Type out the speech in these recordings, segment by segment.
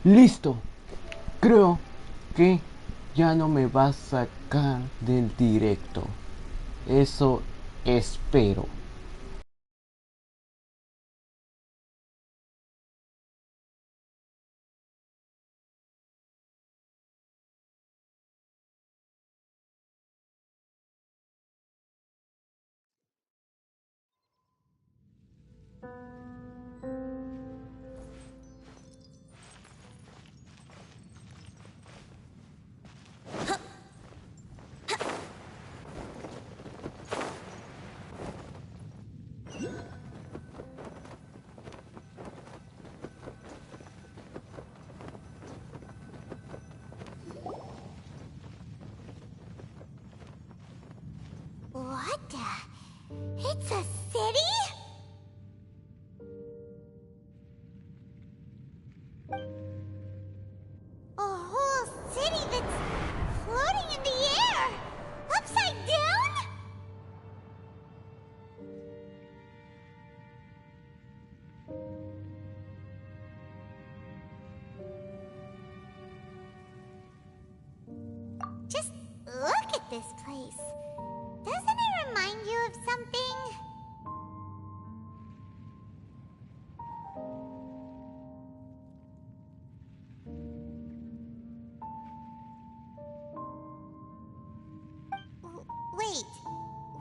Listo. Creo que ya no me va a sacar del directo. Eso espero. What the? It's a city? A whole city that's floating in the air! Upside down? Just look at this place. Doesn't it remind you of something? Wait,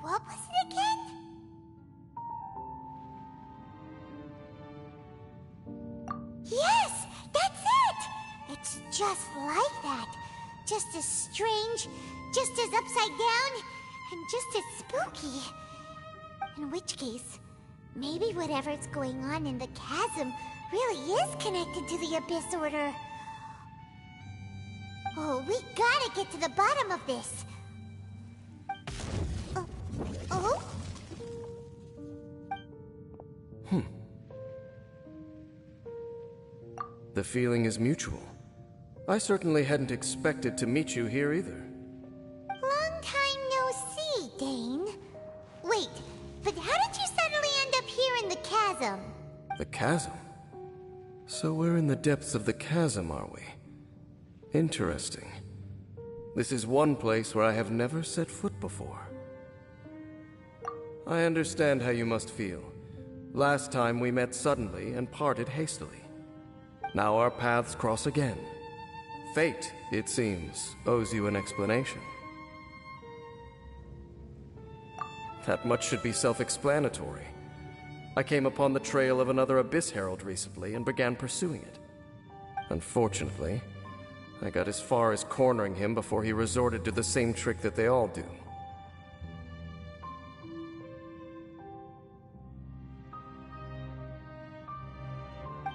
what was it again? Yes, that's it! It's just like that. Just as strange, just as upside down, and just as spooky. In which case, maybe whatever's going on in the chasm really is connected to the Abyss Order. Oh, we gotta get to the bottom of this. Oh? The feeling is mutual. I certainly hadn't expected to meet you here either. Long time no see, Dane. Wait, but how did you suddenly end up here in the chasm? The chasm? So we're in the depths of the chasm, are we? Interesting. This is one place where I have never set foot before. I understand how you must feel. Last time we met suddenly and parted hastily. Now our paths cross again. Fate, it seems, owes you an explanation. That much should be self-explanatory. I came upon the trail of another Abyss Herald recently and began pursuing it. Unfortunately, I got as far as cornering him before he resorted to the same trick that they all do.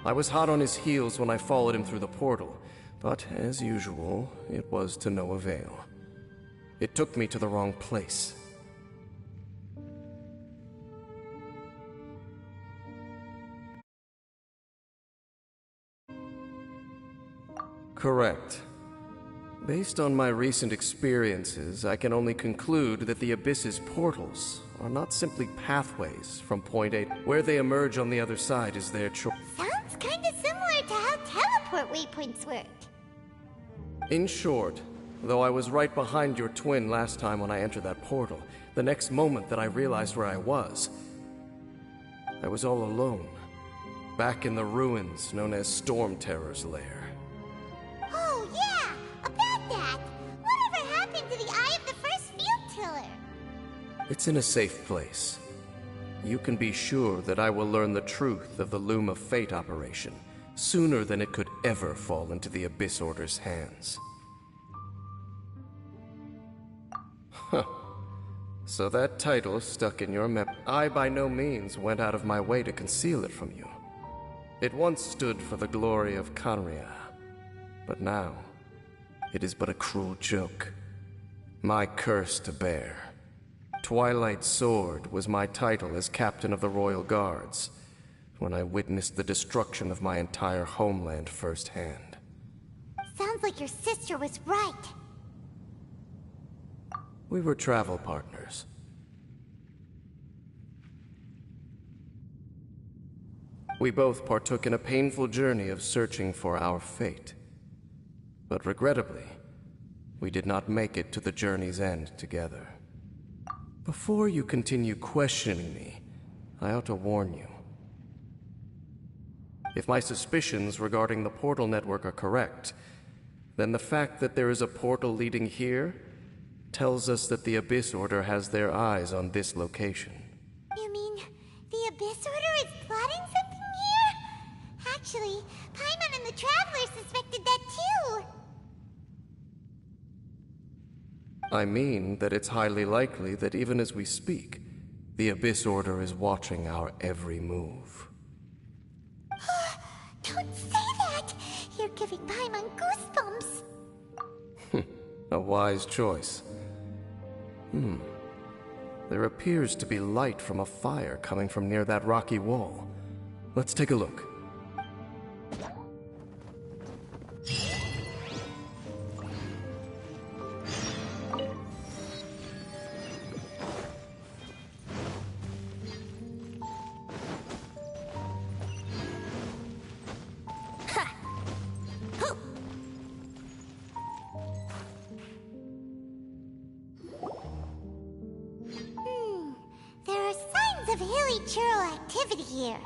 I was hot on his heels when I followed him through the portal, but as usual, it was to no avail. It took me to the wrong place. Correct. Based on my recent experiences, I can only conclude that the Abyss's portals are not simply pathways from point A. Where they emerge on the other side is their choice. Sounds kinda similar to how teleport waypoints work. In short, though I was right behind your twin last time when I entered that portal, the next moment that I realized where I was all alone, back in the ruins known as Storm Terror's lair. Oh yeah, about that! Whatever happened to the Eye of the First Field Tiller? It's in a safe place. You can be sure that I will learn the truth of the Loom of Fate operation sooner than it could ever fall into the Abyss Order's hands. Huh. So that title stuck in your I by no means went out of my way to conceal it from you. It once stood for the glory of Canria, but now it is but a cruel joke. My curse to bear. Twilight Sword was my title as captain of the Royal Guards when I witnessed the destruction of my entire homeland firsthand. Sounds like your sister was right. We were travel partners. We both partook in a painful journey of searching for our fate. But regrettably, we did not make it to the journey's end together. Before you continue questioning me, I ought to warn you. If my suspicions regarding the portal network are correct, then the fact that there is a portal leading here tells us that the Abyss Order has their eyes on this location. You mean the Abyss Order is plotting something here? Actually, Paimon and the Traveler suspected that too. I mean that it's highly likely that even as we speak, the Abyss Order is watching our every move. Don't say that! You're giving Paimon goosebumps. A wise choice. There appears to be light from a fire coming from near that rocky wall. Let's take a look. There are signs of hilly churl activity here.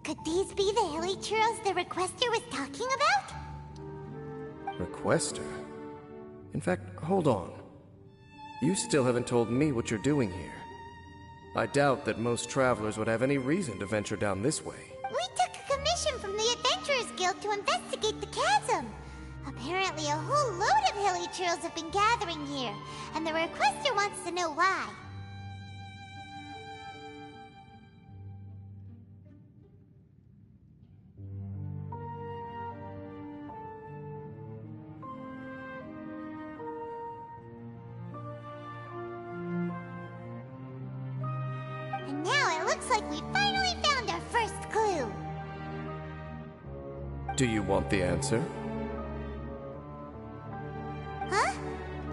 Could these be the hilly churls the requester was talking about? Requester? In fact, hold on. You still haven't told me what you're doing here. I doubt that most travelers would have any reason to venture down this way. We took a commission from the Adventurers Guild to investigate the chasm. Apparently a whole load of hilly churls have been gathering here, and the requester wants to know why. And now it looks like we finally found our first clue. Do you want the answer? Huh?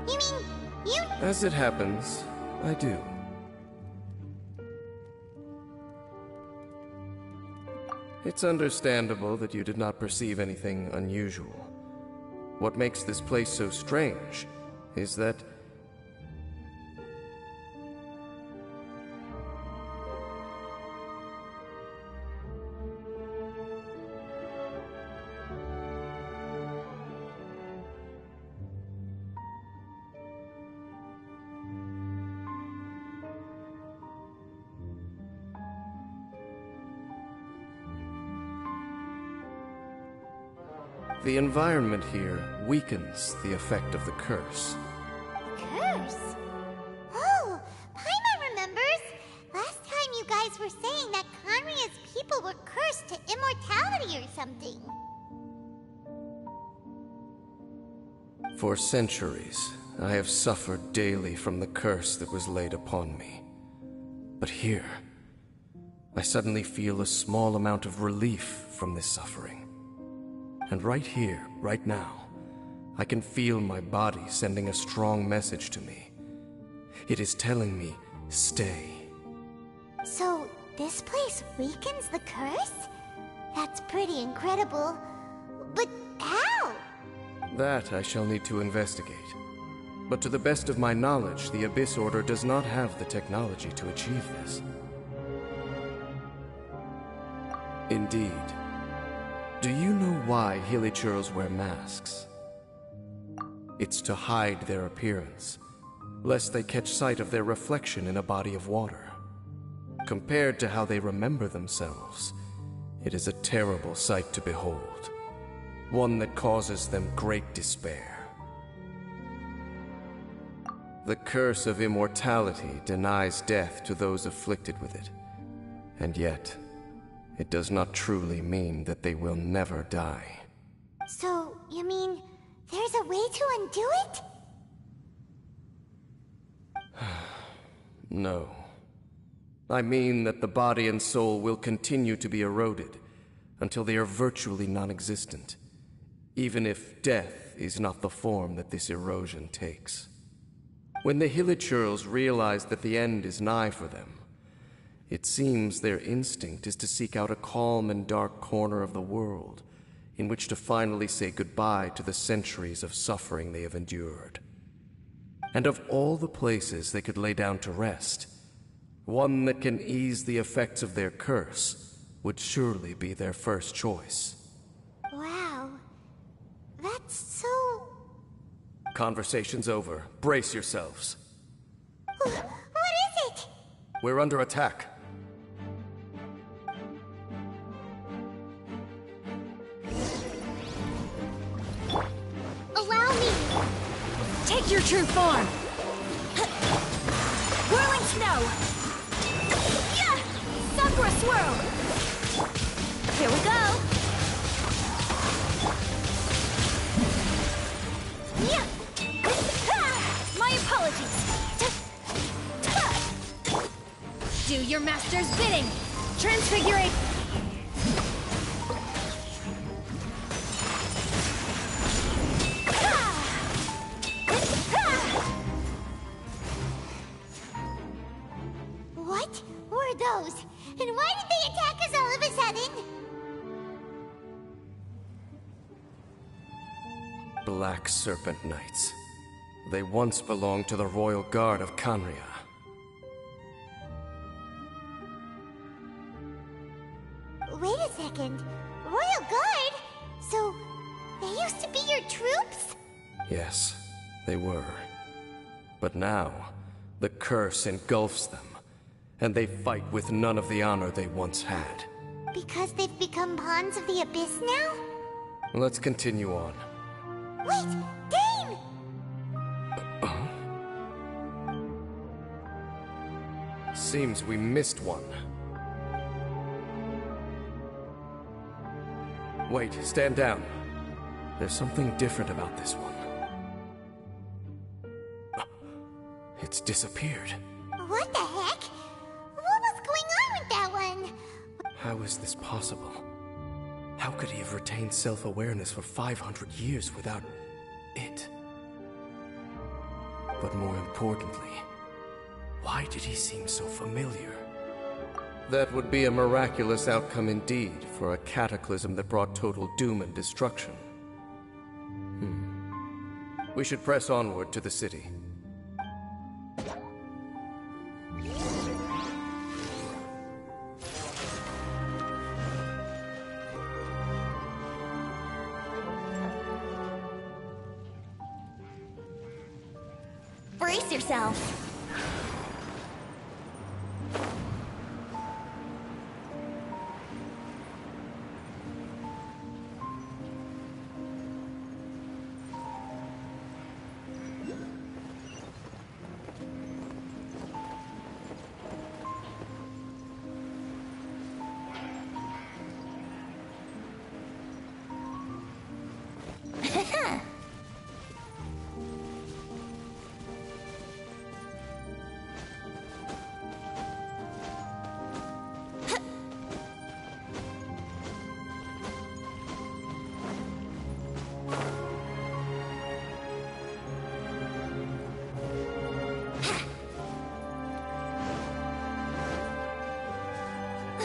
You mean, you... As it happens, I do. It's understandable that you did not perceive anything unusual. What makes this place so strange is that the environment here weakens the effect of the curse. Curse? Oh, Paimon remembers! Last time you guys were saying that Conria's people were cursed to immortality or something. For centuries, I have suffered daily from the curse that was laid upon me. But here, I suddenly feel a small amount of relief from this suffering. And right here, right now, I can feel my body sending a strong message to me. It is telling me, stay. So, this place weakens the curse? That's pretty incredible. But how? That I shall need to investigate. But to the best of my knowledge, the Abyss Order does not have the technology to achieve this. Indeed. Do you know why Hilichurls wear masks? It's to hide their appearance, lest they catch sight of their reflection in a body of water. Compared to how they remember themselves, it is a terrible sight to behold, one that causes them great despair. The curse of immortality denies death to those afflicted with it, and yet it does not truly mean that they will never die. So, you mean, there's a way to undo it? No. I mean that the body and soul will continue to be eroded until they are virtually non-existent, even if death is not the form that this erosion takes. When the Hilichurls realize that the end is nigh for them, It seems their instinct is to seek out a calm and dark corner of the world in which to finally say goodbye to the centuries of suffering they have endured. And of all the places they could lay down to rest, one that can ease the effects of their curse would surely be their first choice. Wow. That's so... Conversation's over. Brace yourselves. What is it? We're under attack. Allow me! Take your true form! Whirling snow! Yeah! Sakura swirl! Here we go! Yeah! My apologies! Do your master's bidding! Transfiguration! What were those? And why did they attack us all of a sudden? Black Serpent Knights. They once belonged to the Royal Guard of Canria. Wait a second. Royal Guard? So, they used to be your troops? Yes, they were. But now, the curse engulfs them, and they fight with none of the honor they once had. Because they've become pawns of the Abyss now? Let's continue on. Wait! Dane! Seems we missed one. Wait, stand down. There's something different about this one. It's disappeared. What the heck? What was going on with that one? How is this possible? How could he have retained self-awareness for 500 years without it? But more importantly, why did he seem so familiar? That would be a miraculous outcome indeed for a cataclysm that brought total doom and destruction. We should press onward to the city. Brace yourself!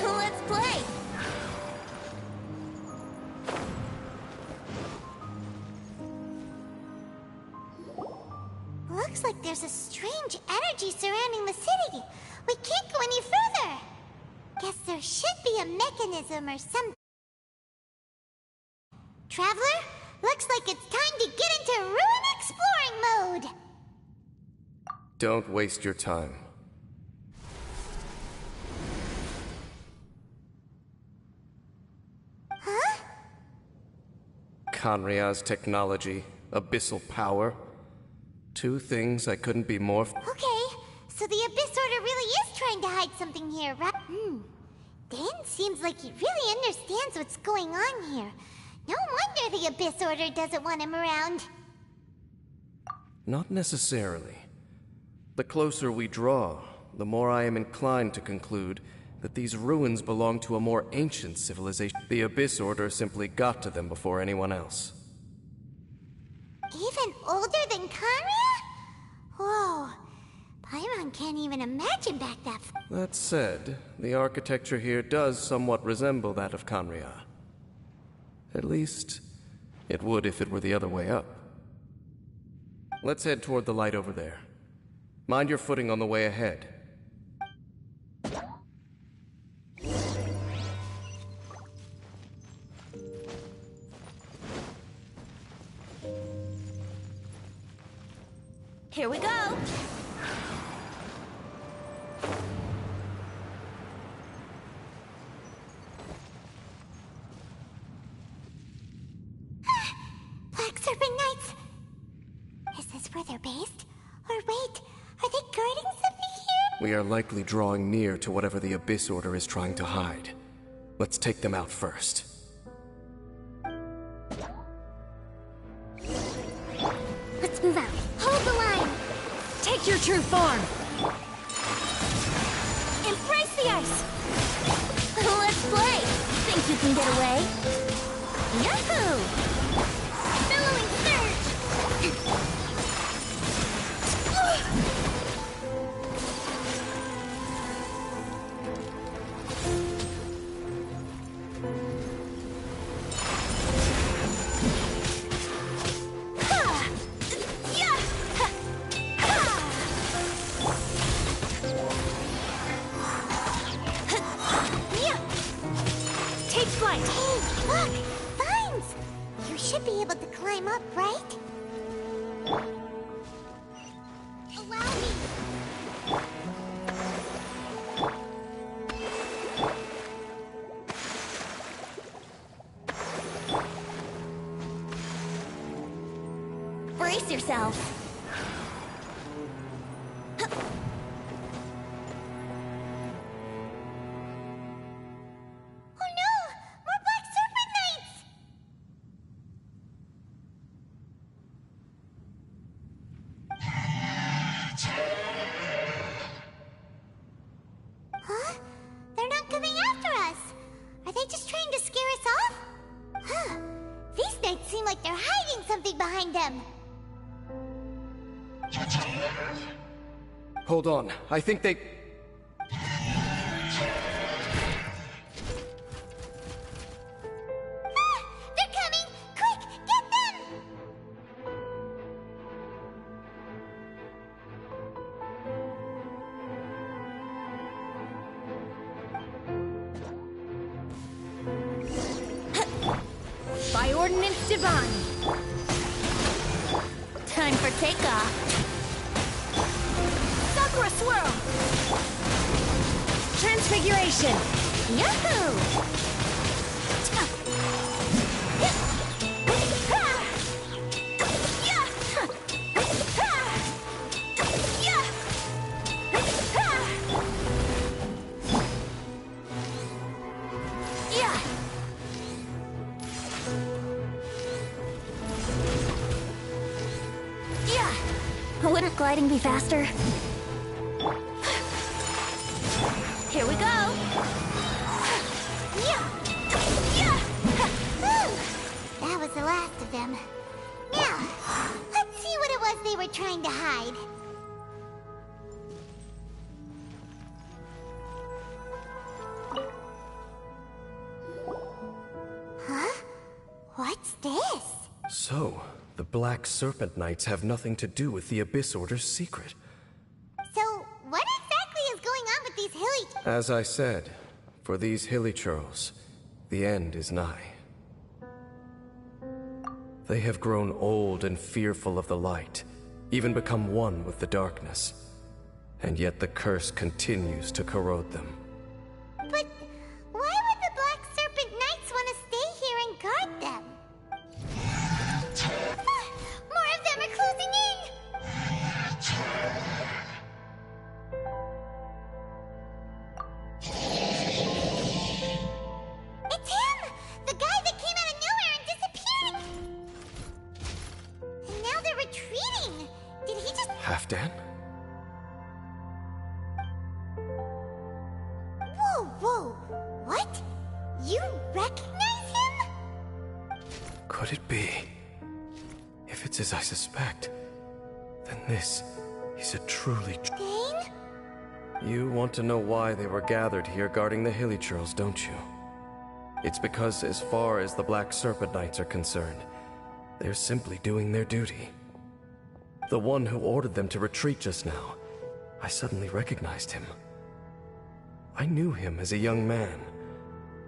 Let's play! Looks like there's a strange energy surrounding the city. We can't go any further. Guess there should be a mechanism or something. Traveler, looks like it's time to get into ruin exploring mode. Don't waste your time. Huh? Canria's technology, abyssal power. Two things I couldn't be more Okay, so the Abyss Order really is trying to hide something here, right? Dan seems like he really understands what's going on here. No wonder the Abyss Order doesn't want him around. Not necessarily. The closer we draw, the more I am inclined to conclude that these ruins belong to a more ancient civilization. The Abyss Order simply got to them before anyone else. Even older than Kanria? Whoa. Paimon can't even imagine back that far. That said, the architecture here does somewhat resemble that of Canria. At least, it would if it were the other way up. Let's head toward the light over there. Mind your footing on the way ahead. Here we go. Black Serpent Knights! Is this where they're based? Or wait, are they guarding something here? We are likely drawing near to whatever the Abyss Order is trying to hide. Let's take them out first. Let's move out. Hold the line! Take your true form. Embrace the ice. Let's play. Think you can get away? Yahoo! Billowing surge. Take flight. Hey, look! Vines! You should be able to climb up, right? Allow me! Brace yourself. Oh no! More Black Serpent Knights! Huh? They're not coming after us! Are they just trying to scare us off? Huh. These knights seem like they're hiding something behind them. Hold on, I think they... Ah! They're coming! Quick! Get them! By ordinance divine. Time for takeoff. Sakura swirl. Transfiguration. Yahoo! Wouldn't gliding be faster? Here we go! That was the last of them. Now, let's see what it was they were trying to hide. Huh? What's this? So, the Black Serpent Knights have nothing to do with the Abyss Order's secret. So, what exactly is going on with these hilly... As I said, for these hilly churls, the end is nigh. They have grown old and fearful of the light, even become one with the darkness. And yet the curse continues to corrode them. But why would the Black Serpent Knights want to stay here and guard them? More of them are closing in! It's him! The guy that came out of nowhere and disappeared! And now they're retreating! Did he just... Halfdan? Whoa, whoa! What? You recognize him? Could it be? If it's as I suspect, then this Is it truly Dane? You want to know why they were gathered here guarding the hilly churls, don't you? It's because as far as the Black Serpent Knights are concerned, they're simply doing their duty. The one who ordered them to retreat just now, I suddenly recognized him. I knew him as a young man,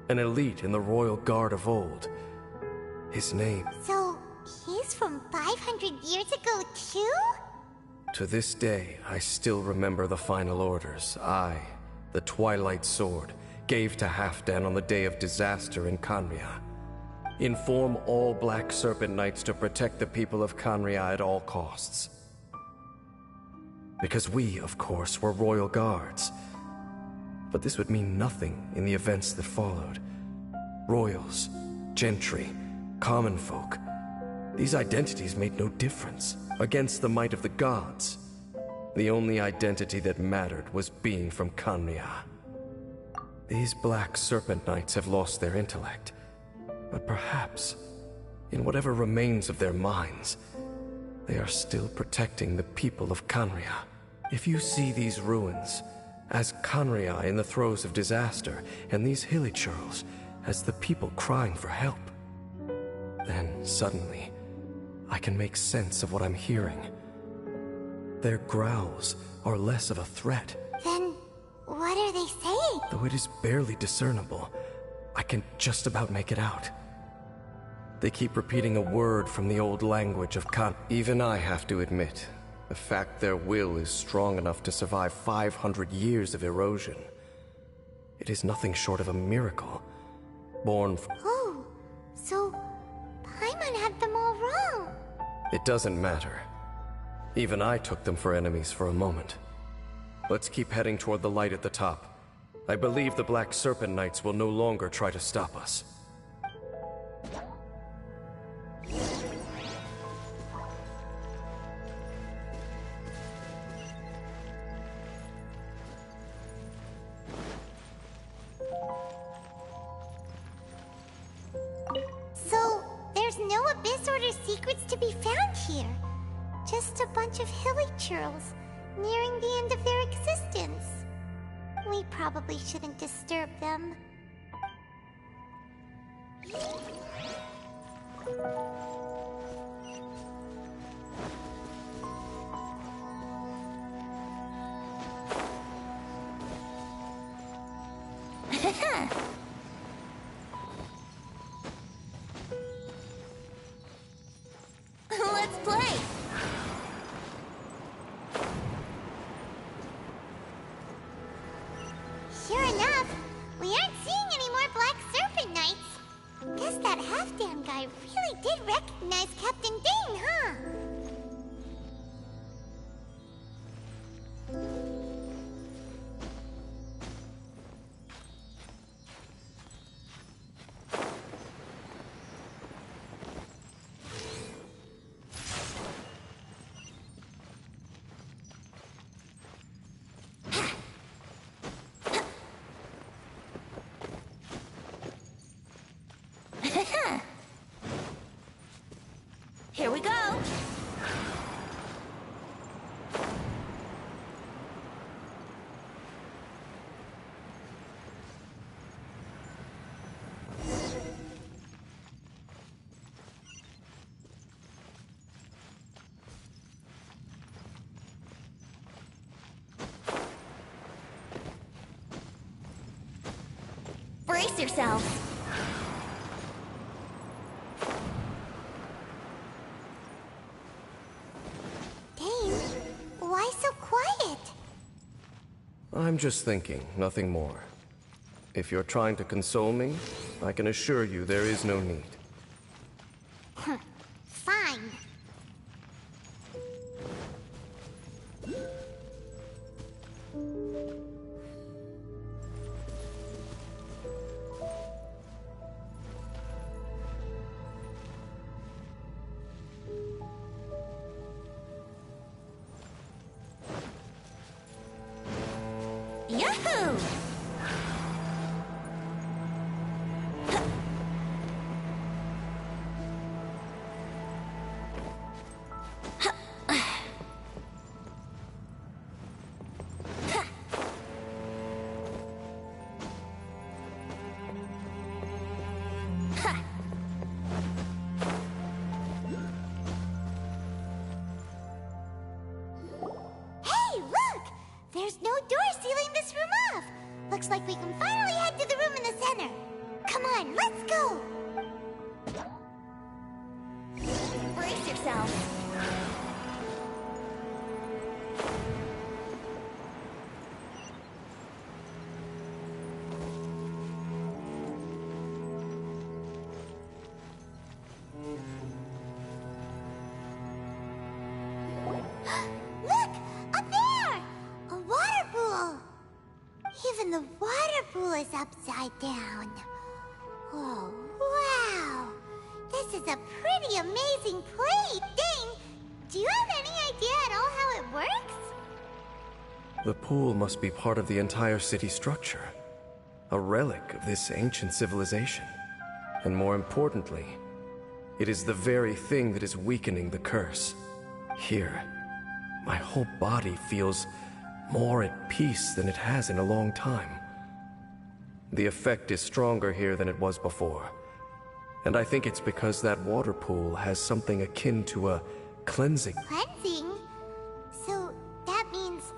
an elite in the royal guard of old. His name... So, he's from 500 years ago too? To this day, I still remember the final orders I, the Twilight Sword, gave to Halfdan on the day of disaster in Khaenri'ah. Inform all Black Serpent Knights to protect the people of Khaenri'ah at all costs. Because we, of course, were royal guards. But this would mean nothing in the events that followed. Royals, gentry, common folk. These identities made no difference against the might of the gods. The only identity that mattered was being from Khaenri'ah. These Black Serpent Knights have lost their intellect. But perhaps, in whatever remains of their minds, they are still protecting the people of Khaenri'ah. If you see these ruins as Khaenri'ah in the throes of disaster, and these hilly churls as the people crying for help, then suddenly I can make sense of what I'm hearing. Their growls are less of a threat. Then, what are they saying? Though it is barely discernible, I can just about make it out. They keep repeating a word from the old language of Khan. Even I have to admit, the fact their will is strong enough to survive 500 years of erosion. It is nothing short of a miracle, born from... Oh, so Paimon had them all wrong. It doesn't matter. Even I took them for enemies for a moment. Let's keep heading toward the light at the top. I believe the Black Serpent Knights will no longer try to stop us. So, there's no Abyss Order secrets to be found here. Just a bunch of hilly churls, nearing the end of their existence. We probably shouldn't disturb them. Let's play! Sure enough, we aren't seeing any more Black Serpent Knights. Guess that Halfdan guy really did recognize Captain Dane, huh? Here we go! Brace yourselves! Dane, why so quiet? I'm just thinking, nothing more. If you're trying to console me, I can assure you there is no need. Fine. Yahoo! door sealing this room off. Looks like we can finally head to the room in the center. Come on, let's go! Brace yourself. Look! Up there! A water pool! Even the water pool is upside down. Oh, wow! This is a pretty amazing place! Dane, do you have any idea at all how it works? The pool must be part of the entire city structure. A relic of this ancient civilization. And more importantly, it is the very thing that is weakening the curse. Here, my whole body feels more at peace than it has in a long time. The effect is stronger here than it was before. And I think it's because that water pool has something akin to a cleansing. Cleansing? So that means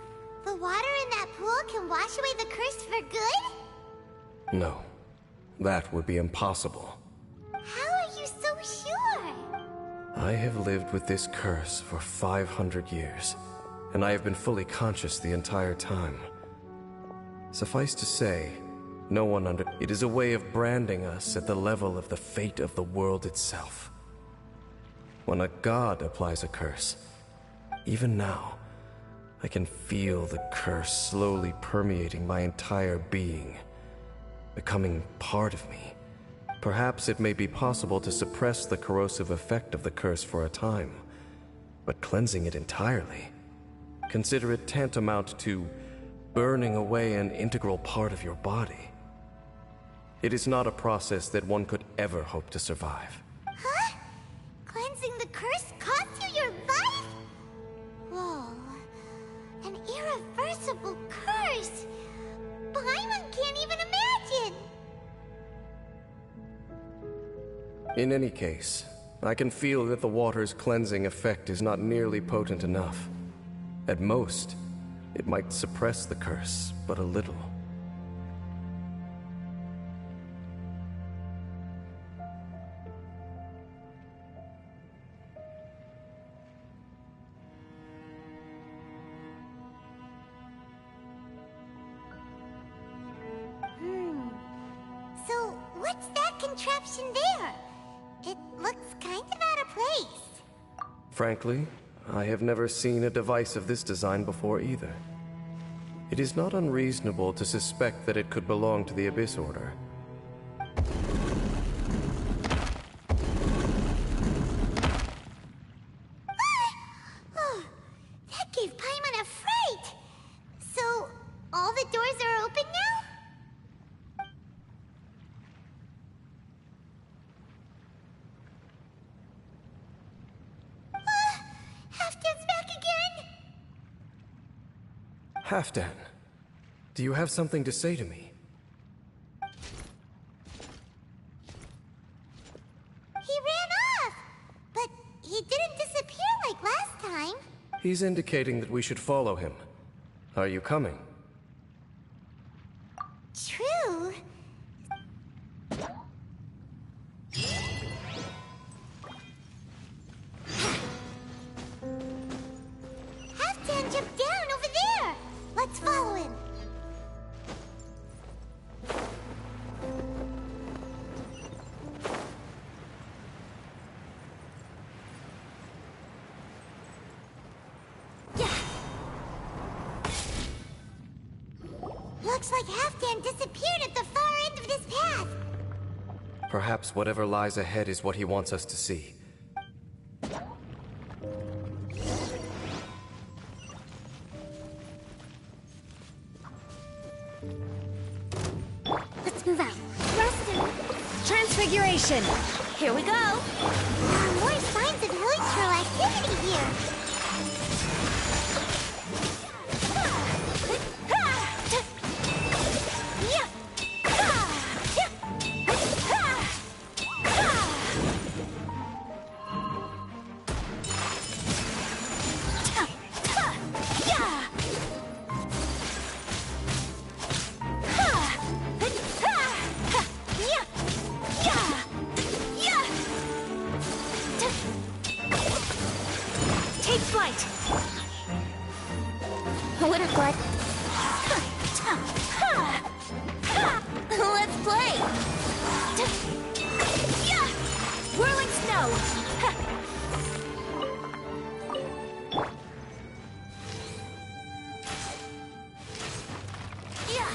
the water in that pool can wash away the curse for good? No, that would be impossible. How are you so sure? I have lived with this curse for 500 years, and I have been fully conscious the entire time. Suffice to say, no one under... It is a way of branding us at the level of the fate of the world itself. When a god applies a curse, even now, I can feel the curse slowly permeating my entire being, becoming part of me. Perhaps it may be possible to suppress the corrosive effect of the curse for a time, but cleansing it entirely, consider it tantamount to burning away an integral part of your body. It is not a process that one could ever hope to survive. Huh? Cleansing the curse cost you your life? Whoa. An irreversible curse! Paimon can't even imagine! In any case, I can feel that the water's cleansing effect is not nearly potent enough. At most, it might suppress the curse, but a little. So, what's that contraption there? It looks kind of out of place. Frankly, I have never seen a device of this design before either. It is not unreasonable to suspect that it could belong to the Abyss Order. Oh, that gave Paimon a fright! So, all the doors are open now? Halfdan's back again! Halfdan, do you have something to say to me? He ran off! But he didn't disappear like last time. He's indicating that we should follow him. Are you coming? True. Halfdan jumped down over there! Let's follow him. Looks like Halfdan disappeared at the far end of this path. Perhaps whatever lies ahead is what he wants us to see. Let's move out. Rustin! Transfiguration. Here we go. More signs of Hilichurl activity here. flight! What a glad... Let's play! Yeah! Whirling snow! Yeah!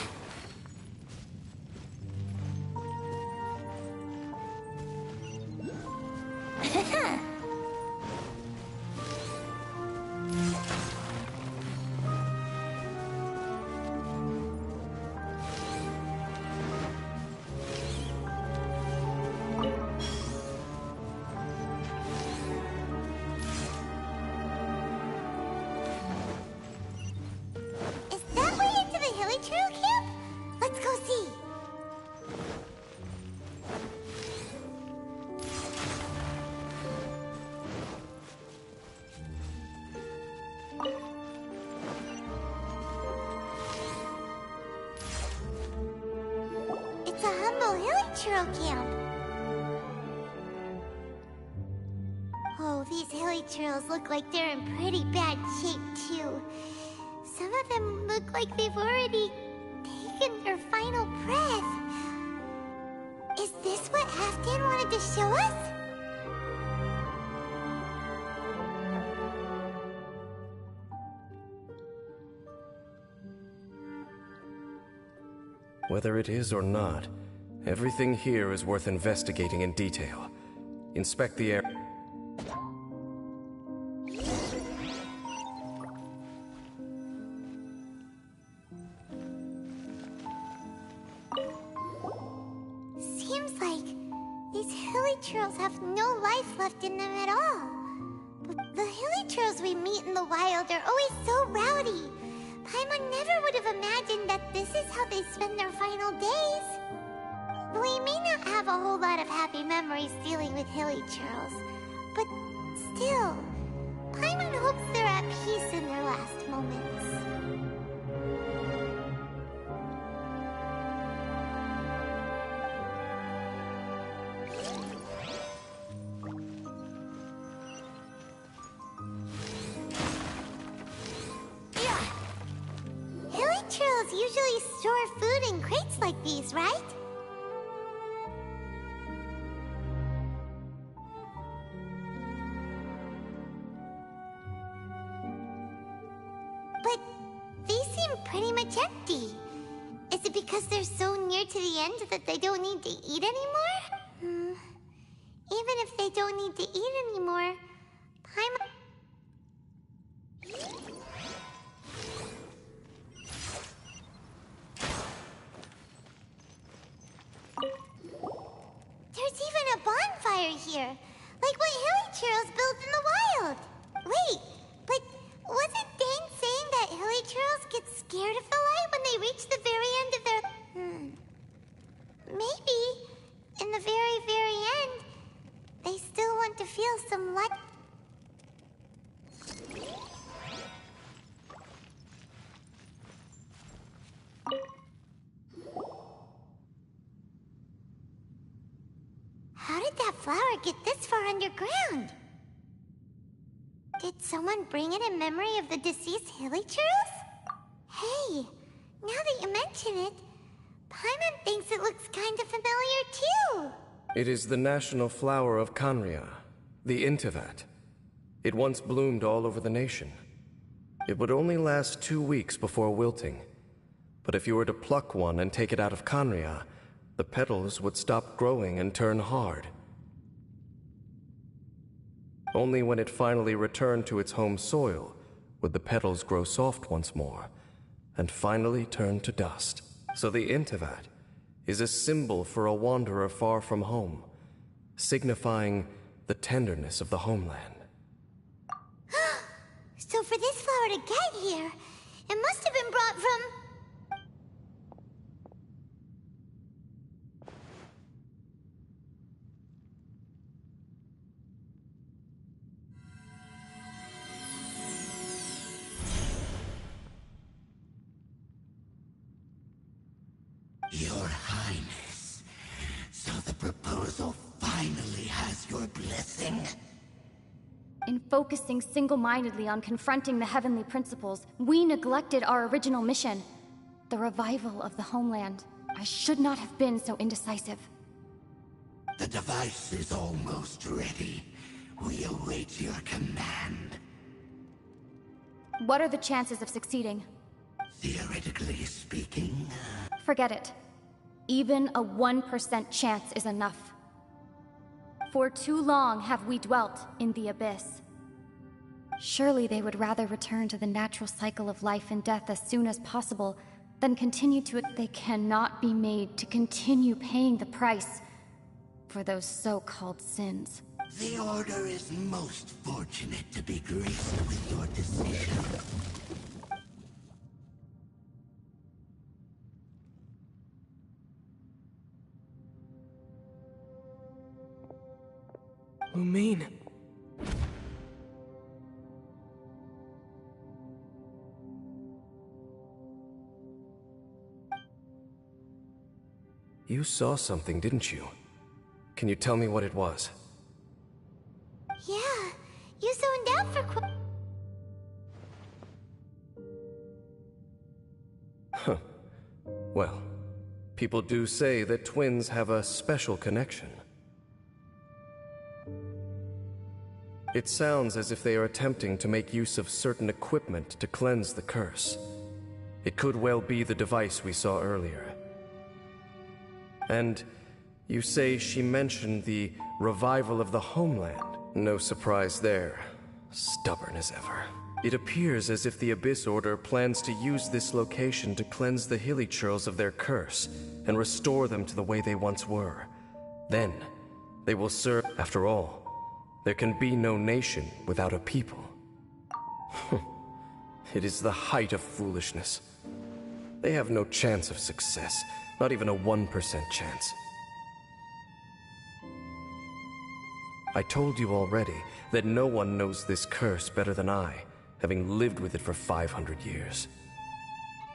Is that way into the hilly trail camp? Let's go see. It's a humble hilly trail camp. Oh, these hilly trails look like they're in pretty bad shape, too. Some of them look like they've already taken their final breath. Is this what Halfdan wanted to show us? Whether it is or not, everything here is worth investigating in detail. Inspect the area. Seems like these hilly trails have no life left in them at all. But the hilly trails we meet in the wild are always so rowdy. Paimon never would have imagined that this is how they spend their final days. We may not have a whole lot of happy memories dealing with hilly trails, but still, Paimon hopes they're at peace in their last moments. Hilly trails usually store food in crates like these, right? But these seem pretty much empty. Is it because they're so near to the end that they don't need to eat anymore? Even if they don't need to eat anymore, Paimon... There's even a bonfire here, like what hilly trails build in the wild. Wait, but wasn't Dane saying that hilly trails get scared of the light when they reach the very end of their... Maybe, in the very, very end, they still want to feel some light. How did that flower get this far underground? Did someone bring it in memory of the deceased hilly trails? Hey, now that you mention it, Paimon thinks it looks kind of familiar too. It is the national flower of Canria, the intivat. It once bloomed all over the nation. It would only last 2 weeks before wilting. But if you were to pluck one and take it out of Canria, the petals would stop growing and turn hard. Only when it finally returned to its home soil would the petals grow soft once more, and finally turn to dust. So the intivat is a symbol for a wanderer far from home, signifying the tenderness of the homeland. So for this flower to get here, it must have been brought from... Your Highness, so the proposal finally has your blessing? In focusing single-mindedly on confronting the heavenly principles, we neglected our original mission, the revival of the homeland. I should not have been so indecisive. The device is almost ready. We await your command. What are the chances of succeeding? Theoretically speaking, Forget it. Even a 1% chance is enough. For too long have we dwelt in the abyss. Surely they would rather return to the natural cycle of life and death as soon as possible than continue to it. They cannot be made to continue paying the price for those so-called sins. the Order is most fortunate to be graced with your decision. Lumine. You saw something, didn't you? Can you tell me what it was? Yeah, you zoned out for Huh. Well, people do say that twins have a special connection. It sounds as if they are attempting to make use of certain equipment to cleanse the curse. It could well be the device we saw earlier. And you say she mentioned the revival of the homeland. No surprise there. Stubborn as ever. It appears as if the Abyss Order plans to use this location to cleanse the Hillichurls of their curse and restore them to the way they once were. Then, they will serve. After all, there can be no nation without a people. It is the height of foolishness. They have no chance of success, not even a 1% chance. I told you already that no one knows this curse better than I, having lived with it for 500 years.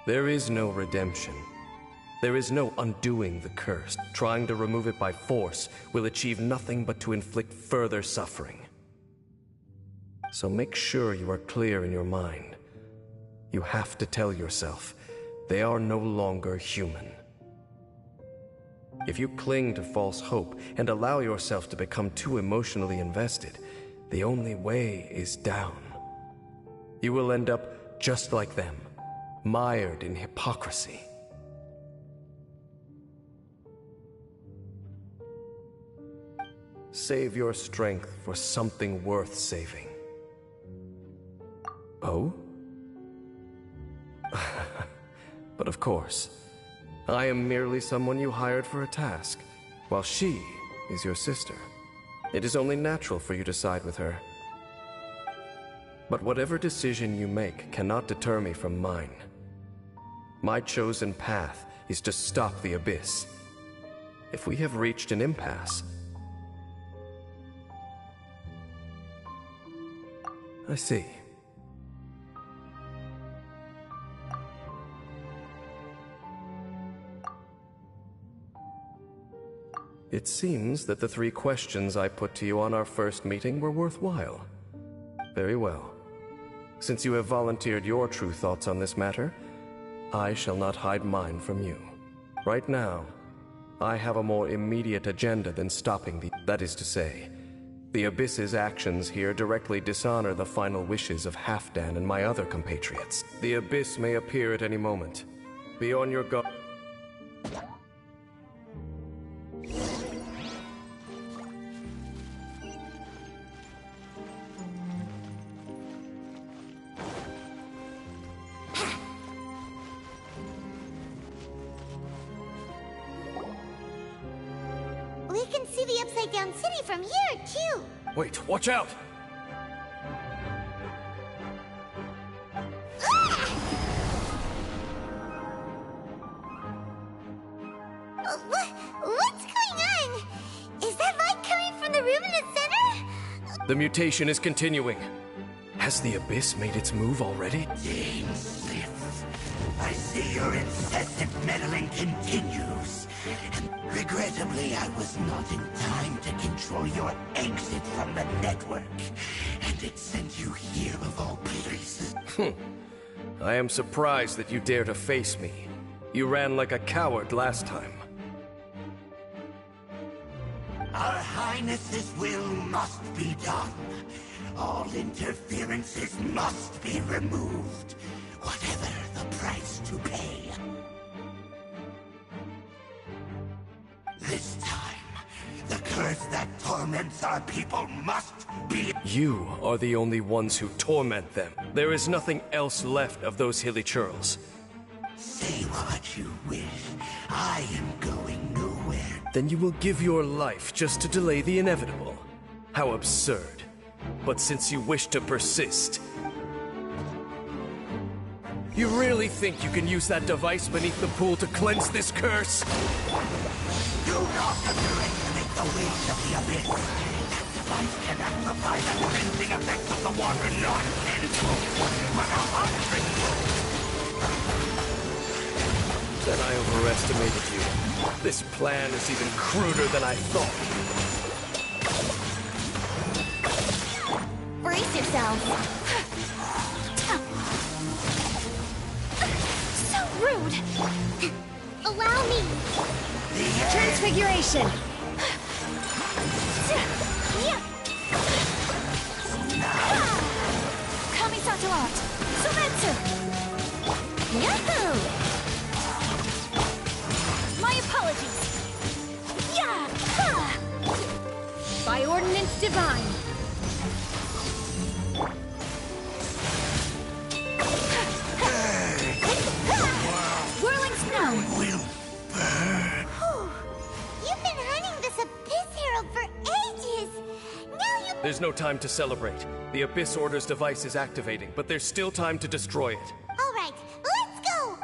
There is no redemption. There is no undoing the curse. Trying to remove it by force will achieve nothing but to inflict further suffering. So make sure you are clear in your mind. You have to tell yourself, they are no longer human. If you cling to false hope and allow yourself to become too emotionally invested, the only way is down. You will end up just like them, mired in hypocrisy. Save your strength for something worth saving. Oh? But of course, I am merely someone you hired for a task, while she is your sister. It is only natural for you to side with her. But whatever decision you make cannot deter me from mine. My chosen path is to stop the Abyss. If we have reached an impasse... I see. It seems that the 3 questions I put to you on our first meeting were worthwhile. Very well. Since you have volunteered your true thoughts on this matter, I shall not hide mine from you. Right now, I have a more immediate agenda than stopping the... That is to say, the Abyss's actions here directly dishonor the final wishes of Halfdan and my other compatriots. The Abyss may appear at any moment. Be on your guard. We can see the Upside Down City from here, too. Wait, watch out! What's going on? Is that light coming from the room in the center? The mutation is continuing. Has the Abyss made its move already? Dane Sith, I see your incessant meddling continues. And regrettably, I was not in time to control your exit from the network. And it sent you here of all places. I am surprised that you dare to face me. You ran like a coward last time. Our Highness's will must be done. All interferences must be removed, whatever the price to pay. This time, the curse that torments our people must be... You are the only ones who torment them. There is nothing else left of those hilly churls. Say what you wish. I am going nowhere. Then you will give your life just to delay the inevitable. How absurd. But since you wish to persist... You really think you can use that device beneath the pool to cleanse this curse? Do not underestimate the waves of the abyss. That device can amplify the cleansing effects of the water not tenfold, but 100-fold. Then I overestimated you. This plan is even cruder than I thought. Brace yourselves! So rude! Allow me. Transfiguration! Kamisato art! Sumetsu! Yahoo! My apologies! Yeah! Ha! By ordinance divine! Whirling snow! Will burn. Whew. You've been hunting this Abyss Herald for ages. Now you... There's no time to celebrate. The Abyss Order's device is activating, but there's still time to destroy it. All right, let's go.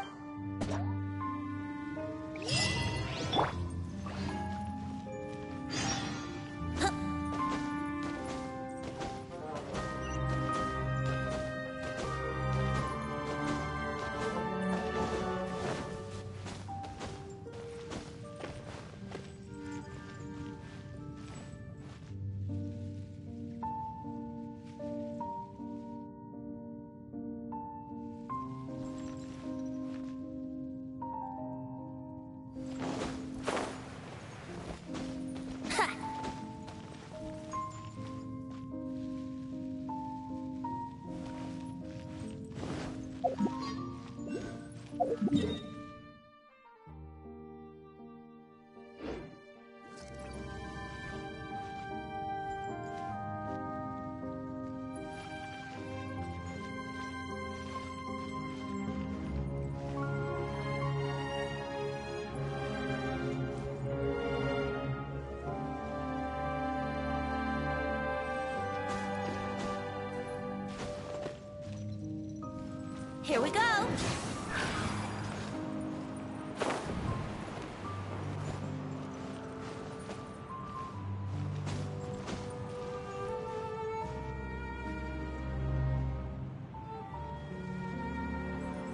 Here we go!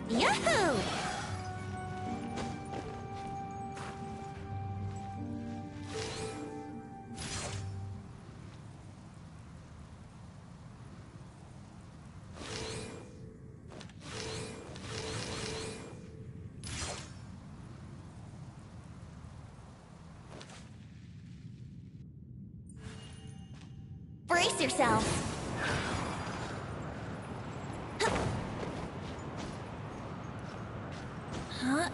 Yahoo! Brace yourselves! Huh?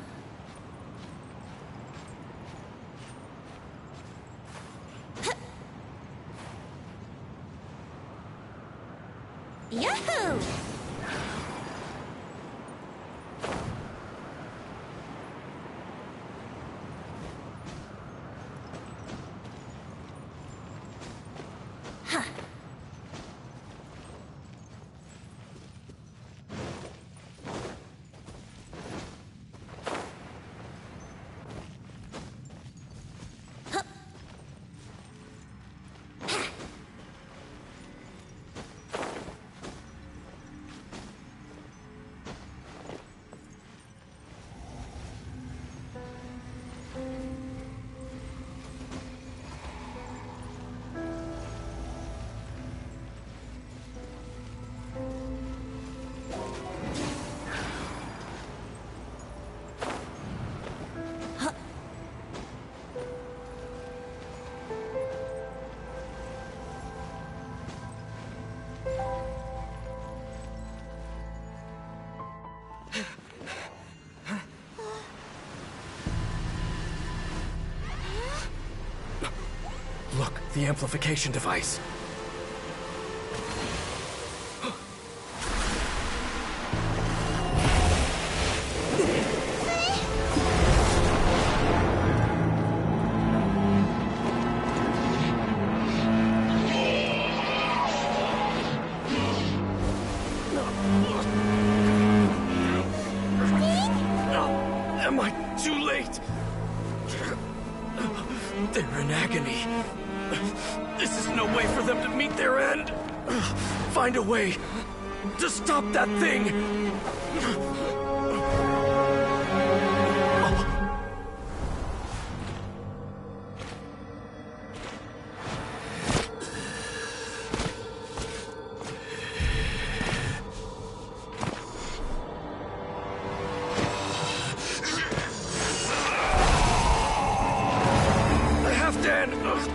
Yahoo! Huh. The amplification device. Am I too late? They're in agony. This is no way for them to meet their end. Find a way to stop that thing.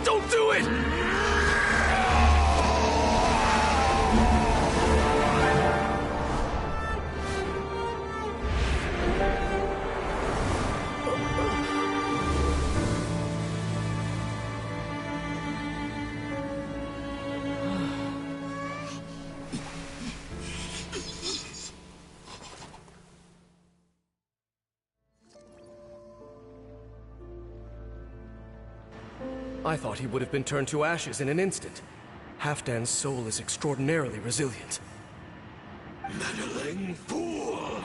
Don't do it! I thought he would have been turned to ashes in an instant. Halfdan's soul is extraordinarily resilient. Meddling fool!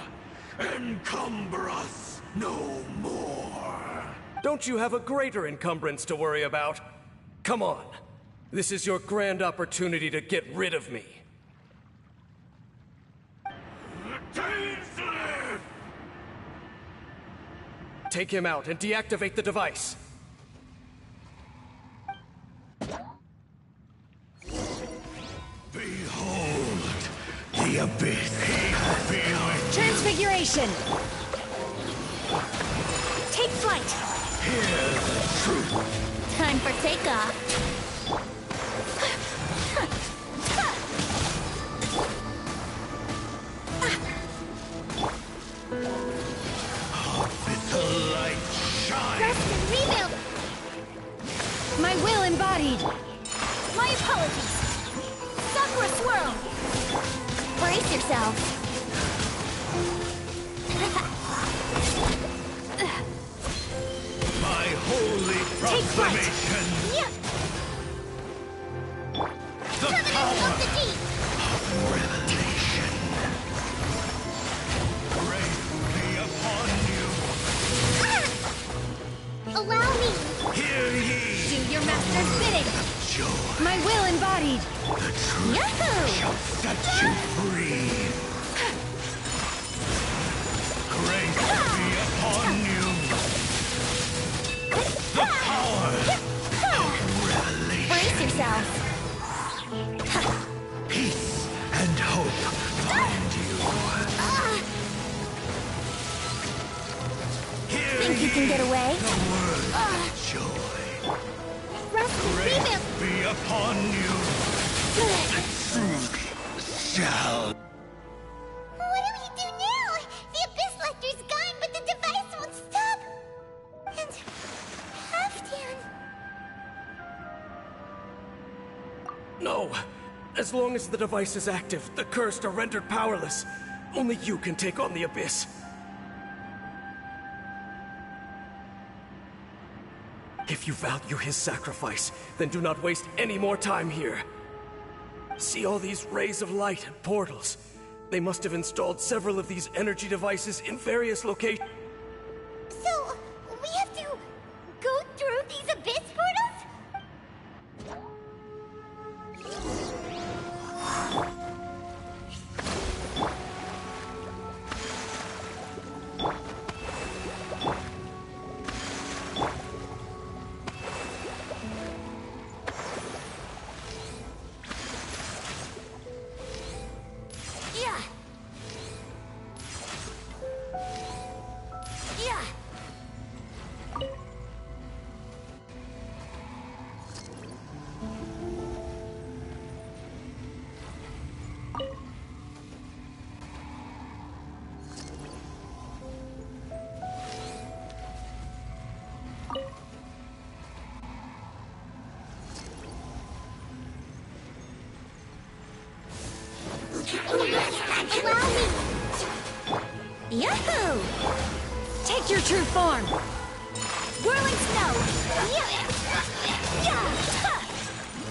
Encumber us no more! Don't you have a greater encumbrance to worry about? Come on. This is your grand opportunity to get rid of me. Take him out and deactivate the device. Behold, the abyss. Transfiguration! Take flight! Here's the truth. Time for takeoff. The light shines. Rest and rebuild! My will embodied! My apologies! Sakura swirl! Brace yourself! My holy Take flight. proclamation. Yeah. The Covenant power of the deep! of revelation. Grace be upon you. Allow me! Hear ye. Do your master's bidding! Joy. My will embodied! The truth Yahoo! shall set you free. Grace be upon you. The power of revelation. Brace yourself! Peace and hope find you. Hear Think you can get away? the word of joy. Rest and Grace rebuild! be upon you. The truth shall. What do we do now? The Abyss Lecter's gone, but the device won't stop. And Halfdan. No. As long as the device is active, the cursed are rendered powerless. Only you can take on the Abyss. If you value his sacrifice, then do not waste any more time here. See all these rays of light and portals? They must have installed several of these energy devices in various locations. So, we have to go through these Abyss portals? Yeah! Yahoo! Take your true form! Whirling snow!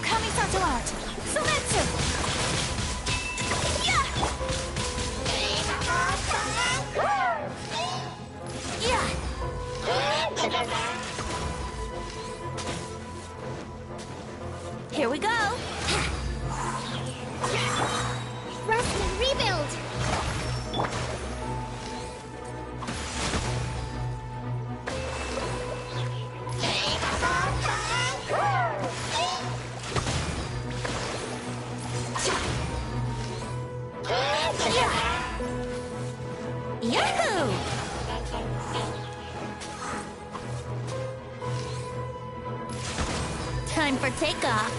Kamisato out! Sometsu! Here we go! Rest and rebuild! Yahoo! Time for takeoff.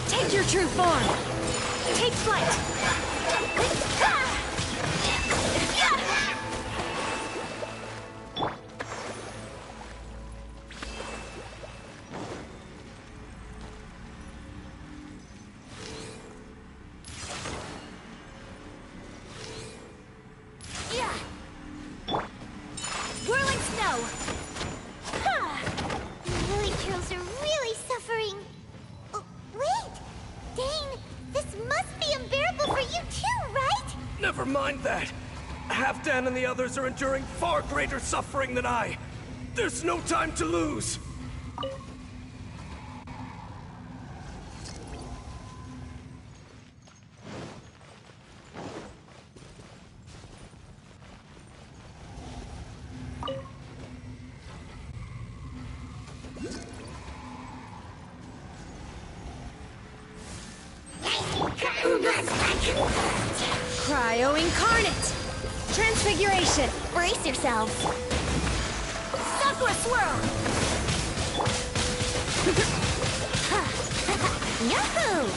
Take your true form! Take flight! Whirling snow! The village girls are really suffering. Oh, wait! Dane, this must be unbearable for you too, right? Never mind that. Halfdan and the others are enduring far greater suffering than I. There's no time to lose. Cryo incarnate! Transfiguration! Brace yourselves! Sakura swirl! Yahoo!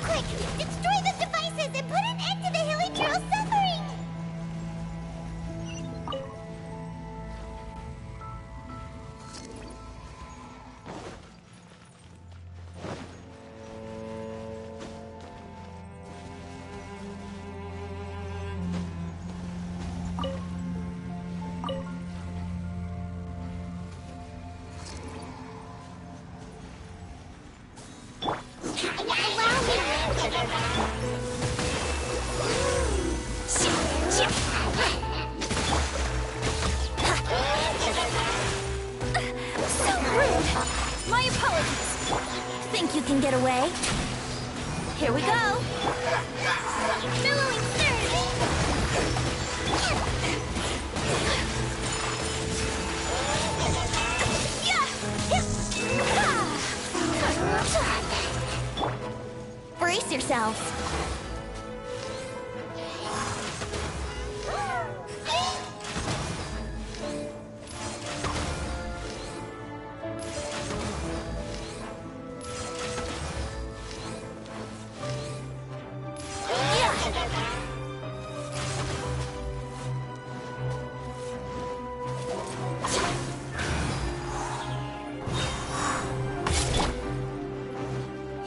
Quick, destroy the devices and put an end to the hilly girls' suffering! So rude! My apologies! Think you can get away? Here we go! Billowing Brace yourselves!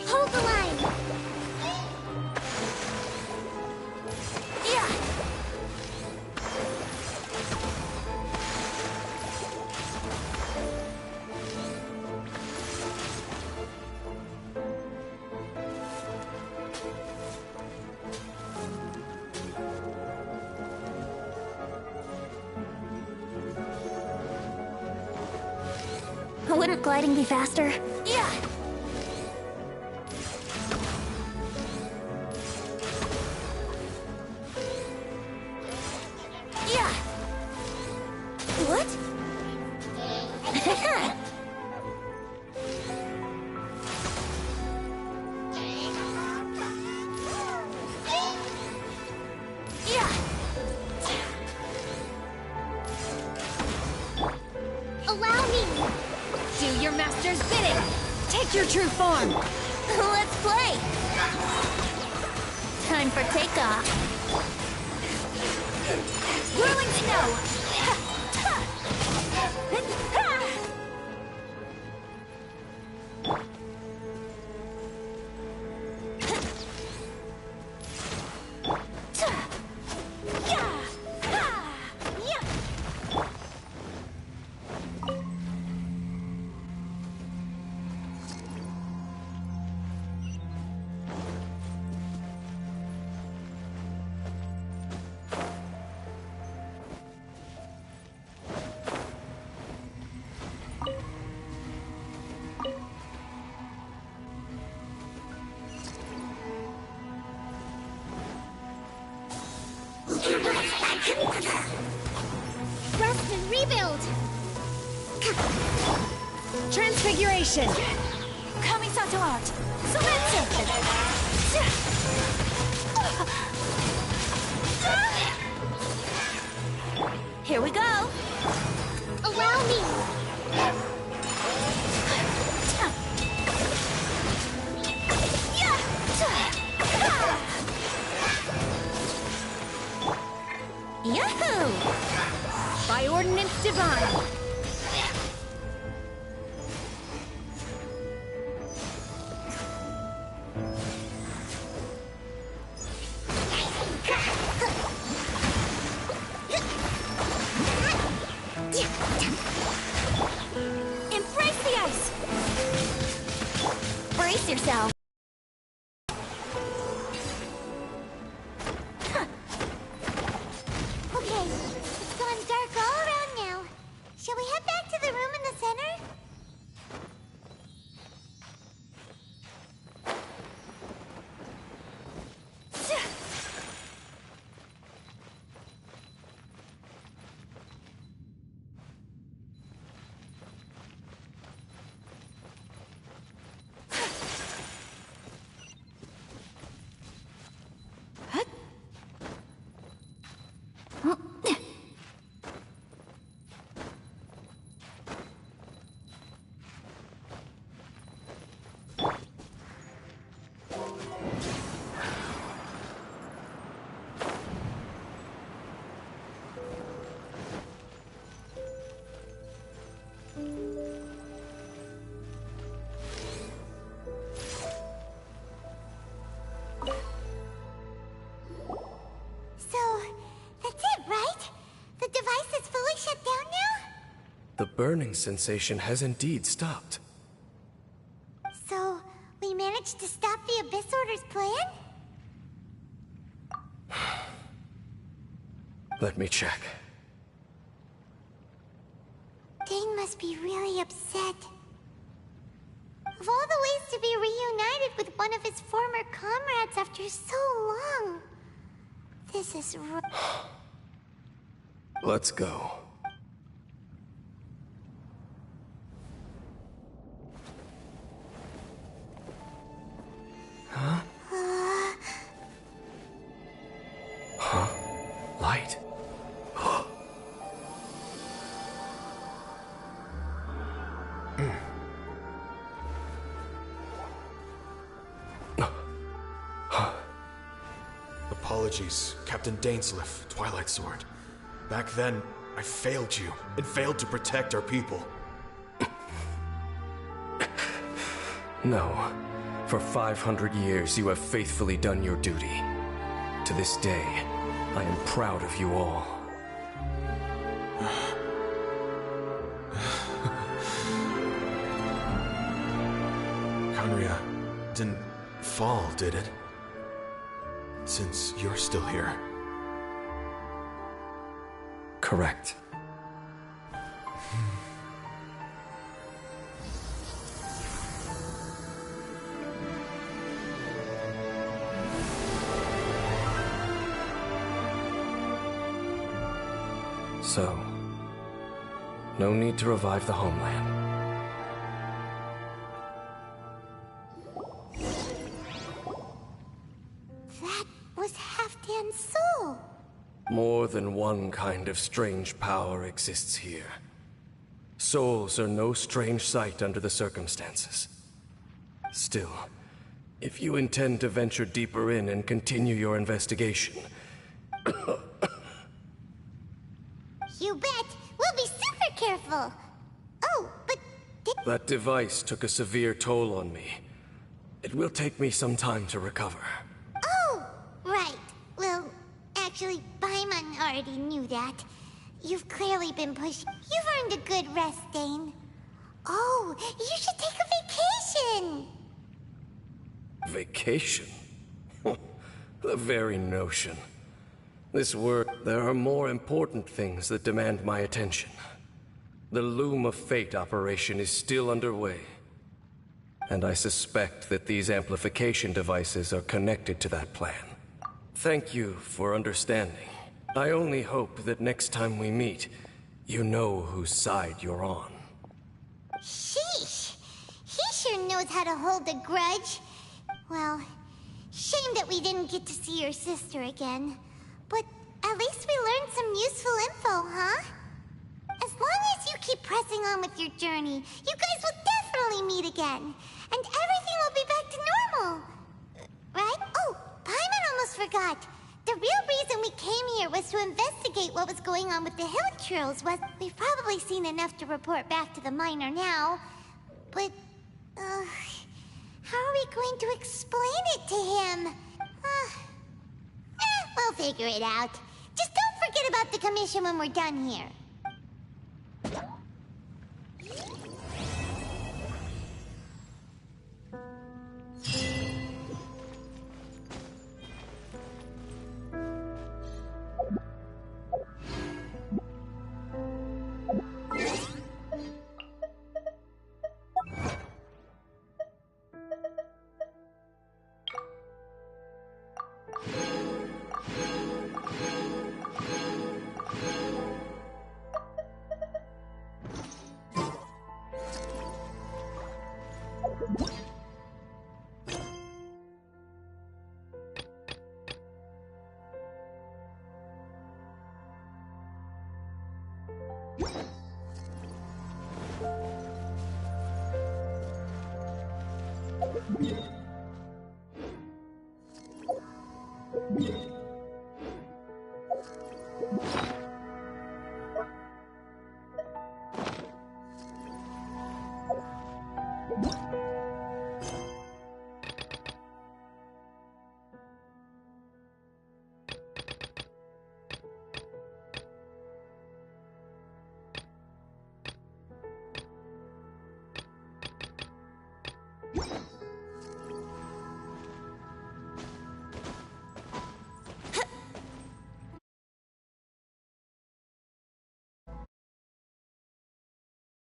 Hold the line! Wouldn't gliding be faster? Yeah! Yeah! What? Yeah! Allow me! Do your master's bidding! Take your true form! Let's play! Time for takeoff. Whirling snow! Rest and rebuild! Transfiguration! Kamisato art! Here we go! Allow me! Yahoo! By ordinance divine! Embrace the ice! Brace yourself! Okay, it's gone dark all around now. Shall we head back to the room in the center? So, that's it, right? The device is fully shut down now? The burning sensation has indeed stopped. So, we managed to stop the Abyss Order's plan? Let me check. Dane must be really upset. Of all the ways to be reunited with one of his former comrades after so long, this is Let's go. Huh? Huh? Light? Apologies, Captain Dainsleif, Twilight Sword. Back then, I failed you, and failed to protect our people. No. For 500 years, you have faithfully done your duty. To this day, I am proud of you all. Canria didn't fall, did it? Since you're still here. Correct. So, no need to revive the homeland. That was Halfdan's soul! More than one kind of strange power exists here. Souls are no strange sight under the circumstances. Still, if you intend to venture deeper in and continue your investigation... You bet! We'll be super careful! Oh, but That device took a severe toll on me. It will take me some time to recover. Oh! Right. Well, actually, Paimon already knew that. You've clearly been pushed. You've earned a good rest, Dane. Oh, you should take a vacation! Vacation? The very notion. There are more important things that demand my attention. The Loom of Fate operation is still underway. And I suspect that these amplification devices are connected to that plan. Thank you for understanding. I only hope that next time we meet, you know whose side you're on. Sheesh! He sure knows how to hold a grudge. Well, shame that we didn't get to see your sister again. But at least we learned some useful info, huh? As long as you keep pressing on with your journey, you guys will definitely meet again. And everything will be back to normal. Right? Oh, Paimon almost forgot. The real reason we came here was to investigate what was going on with the hill trolls. We've probably seen enough to report back to the miner now. But, how are we going to explain it to him? We'll figure it out. Just don't forget about the commission when we're done here. You